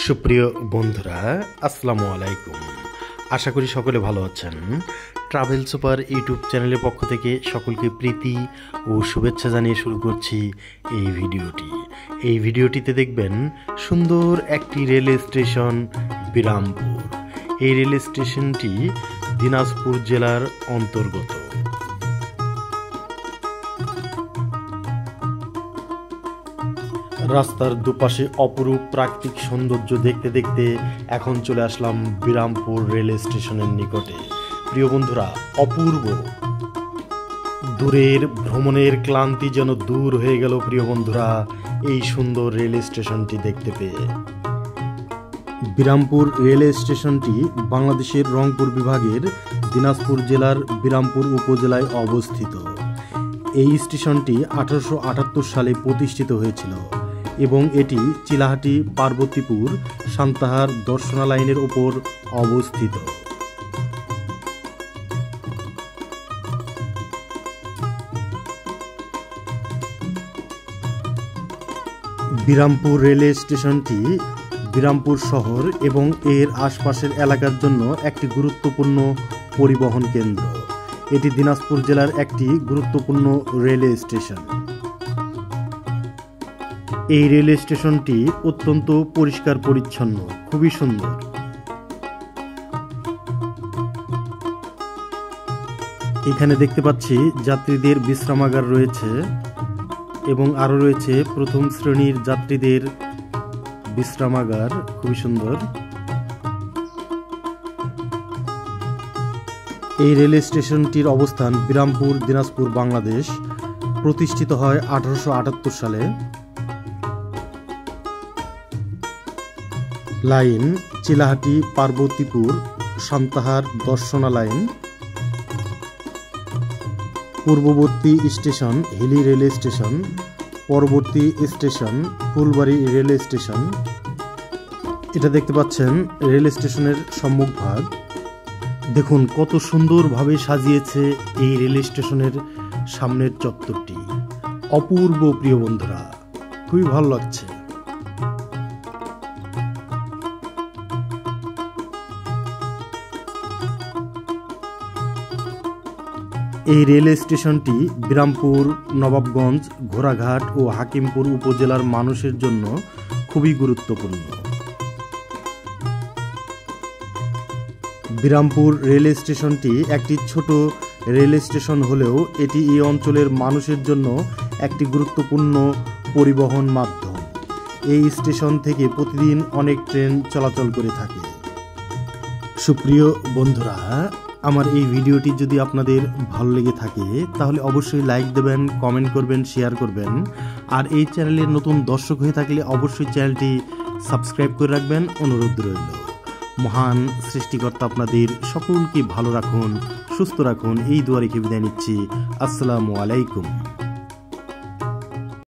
সুপ্রিয় বন্ধুরা, আসসালামু আলাইকুম। আশা করি সকলে ভালো আছেন। ট্রাভেল সুপার ইউটিউব চ্যানেলের পক্ষ থেকে সকলকে প্রীতি ও শুভেচ্ছা জানিয়ে শুরু করছি এই ভিডিওটিতে দেখবেন সুন্দর একটি রেল স্টেশন বিরামপুর। এই রেল স্টেশনটি দিনাজপুর জেলার অন্তর্গত। রাস্তার দুপাশে অপরূপ প্রাকৃতিক সৌন্দর্য দেখতে দেখতে এখন চলে আসলাম বিরামপুর রেল স্টেশনের নিকটে। প্রিয় বন্ধুরা, অপূর্ব দূরের ভ্রমণের ক্লান্তি যেন দূর হয়ে গেল প্রিয় বন্ধুরা এই সুন্দর রেল স্টেশনটি দেখতে পেয়ে। বিরামপুর রেল স্টেশনটি বাংলাদেশের রংপুর বিভাগের দিনাজপুর জেলার বিরামপুর উপজেলায় অবস্থিত। এই স্টেশনটি 1878 সালে প্রতিষ্ঠিত হয়েছিল এবং এটি চিলাহাটি পার্বতীপুর সান্তাহার দর্শনা লাইনের উপর অবস্থিত। বিরামপুর রেলওয়ে স্টেশনটি বিরামপুর শহর এবং এর আশপাশের এলাকার জন্য একটি গুরুত্বপূর্ণ পরিবহন কেন্দ্র। এটি দিনাজপুর জেলার একটি গুরুত্বপূর্ণ রেলওয়ে স্টেশন। এই রেল স্টেশনটি অত্যন্ত পরিষ্কার পরিচ্ছন্ন, খুবই সুন্দর। এখানে দেখতে পাচ্ছি যাত্রীদের বিশ্রামাগার রয়েছে এবং আরো রয়েছে প্রথম শ্রেণীর যাত্রীদের বিশ্রামাগার, খুবই সুন্দর। এই রেল স্টেশনটির অবস্থান বিরামপুর, দিনাজপুর, বাংলাদেশ। প্রতিষ্ঠিত হয় 1878 সালে। Line Chilahati Parbatipur Santahar Darshana line. পূর্ববর্তী স্টেশন হিলি রেলওয়ে স্টেশন। পরবর্তী স্টেশন ফুলবাড়ি রেলওয়ে স্টেশন। এটা দেখতে পাচ্ছেন রেল স্টেশনের সম্মুখভাগ। দেখুন কত সুন্দরভাবে সাজিয়েছে এই রেল স্টেশনের সামনের চত্বরটি। অপূর্ব প্রিয় বন্ধুরা, খুবই ভালো লাগছে। এই রেল স্টেশনটি বিরামপুর, নবাবগঞ্জ, ঘোড়াঘাট ও হাকিমপুর উপজেলার মানুষের জন্য খুবই গুরুত্বপূর্ণ। বিরামপুর রেল স্টেশনটি একটি ছোট রেল স্টেশন হলেও এটি এই অঞ্চলের মানুষের জন্য একটি গুরুত্বপূর্ণ পরিবহন মাধ্যম। এই স্টেশন থেকে প্রতিদিন অনেক ট্রেন চলাচল করে থাকে। সুপ্রিয় বন্ধুরা, আমার এই ভিডিওটি যদি আপনাদের ভালো লেগে থাকে তাহলে অবশ্যই লাইক দেবেন, কমেন্ট করবেন, শেয়ার করবেন। আর এই চ্যানেলের নতুন দর্শক হয়ে থাকলে অবশ্যই চ্যানেলটি সাবস্ক্রাইব করে রাখবেন, অনুরোধ রইল। মহান সৃষ্টিকর্তা আপনাদের সকলকে ভালো রাখুন, সুস্থ রাখুন, এই দোয়া রেখে বিদায় নিচ্ছি। আসসালামু আলাইকুম।